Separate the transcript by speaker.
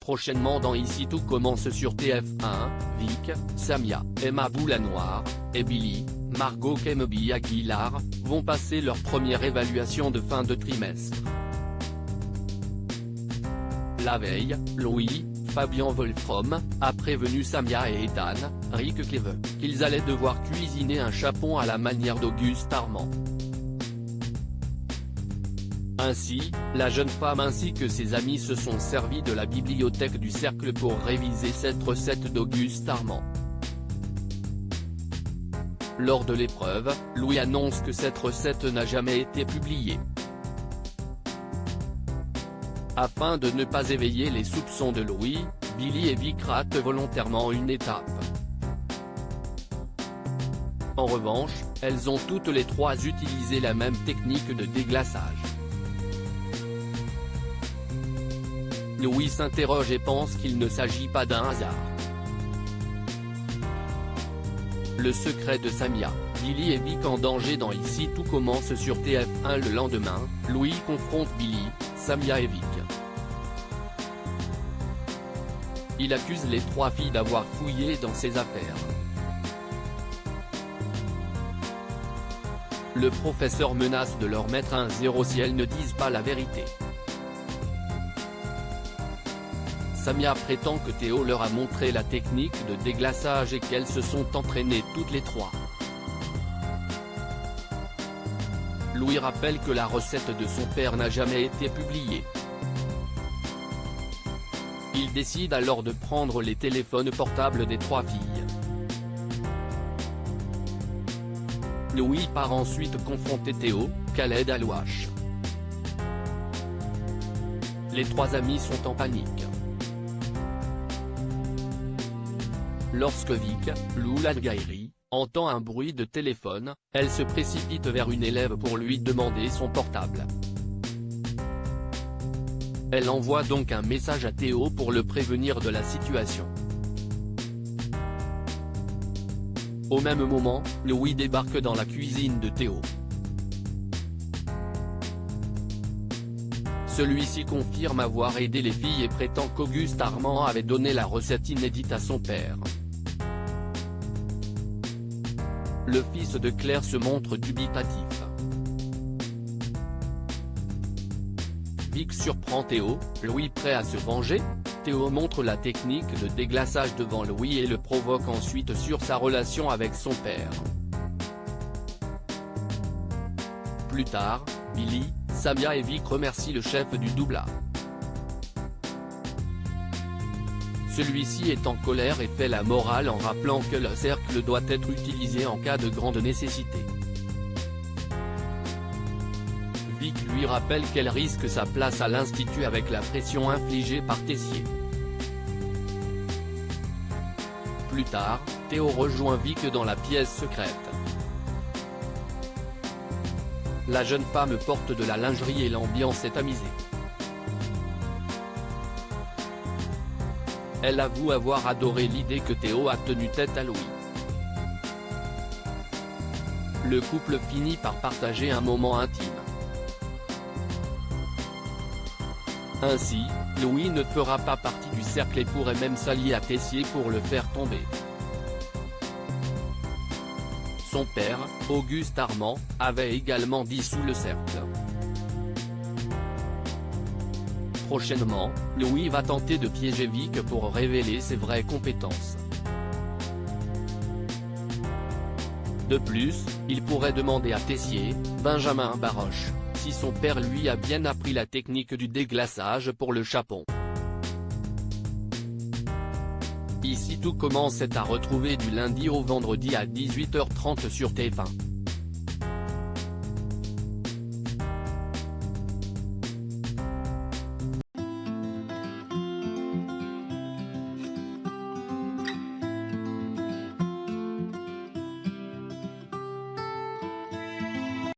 Speaker 1: Prochainement dans Ici tout commence sur TF1, Vic, Samia, Emma Boulanoir, et Billy, Margot Kemby Aguilar, vont passer leur première évaluation de fin de trimestre. La veille, Louis, Fabien Wolfram, a prévenu Samia et Ethan, Rick Cleve, qu'ils allaient devoir cuisiner un chapon à la manière d'Auguste Armand. Ainsi, la jeune femme ainsi que ses amis se sont servis de la bibliothèque du Cercle pour réviser cette recette d'Auguste Armand. Lors de l'épreuve, Louis annonce que cette recette n'a jamais été publiée. Afin de ne pas éveiller les soupçons de Louis, Billy et Vic ratent volontairement une étape. En revanche, elles ont toutes les trois utilisé la même technique de déglaçage. Louis s'interroge et pense qu'il ne s'agit pas d'un hasard. Le secret de Samia, Billy et Vic en danger dans Ici tout commence sur TF1 le lendemain, Louis confronte Billy, Samia et Vic. Il accuse les trois filles d'avoir fouillé dans ses affaires. Le professeur menace de leur mettre un 0 si elles ne disent pas la vérité. Samia prétend que Théo leur a montré la technique de déglaçage et qu'elles se sont entraînées toutes les trois. Louis rappelle que la recette de son père n'a jamais été publiée. Il décide alors de prendre les téléphones portables des trois filles. Louis part ensuite confronter Théo, Khaled Alouache. Les trois amis sont en panique. Lorsque Vic, Loula Gairi, entend un bruit de téléphone, elle se précipite vers une élève pour lui demander son portable. Elle envoie donc un message à Théo pour le prévenir de la situation. Au même moment, Louis débarque dans la cuisine de Théo. Celui-ci confirme avoir aidé les filles et prétend qu'Auguste Armand avait donné la recette inédite à son père. Le fils de Claire se montre dubitatif. Vic surprend Théo, Louis prêt à se venger. Théo montre la technique de déglaçage devant Louis et le provoque ensuite sur sa relation avec son père. Plus tard, Billy, Samia et Vic remercient le chef du doublage. Celui-ci est en colère et fait la morale en rappelant que le cercle doit être utilisé en cas de grande nécessité. Vic lui rappelle qu'elle risque sa place à l'institut avec la pression infligée par Tessier. Plus tard, Théo rejoint Vic dans la pièce secrète. La jeune femme porte de la lingerie et l'ambiance est tamisée. Elle avoue avoir adoré l'idée que Théo a tenu tête à Louis. Le couple finit par partager un moment intime. Ainsi, Louis ne fera pas partie du cercle et pourrait même s'allier à Tessier pour le faire tomber. Son père, Auguste Armand, avait également dissous le cercle. Prochainement, Louis va tenter de piéger Vic pour révéler ses vraies compétences. De plus, il pourrait demander à Tessier, Benjamin Baroche, si son père lui a bien appris la technique du déglaçage pour le chapon. Ici tout commence est à retrouver du lundi au vendredi à 18h30 sur TF1.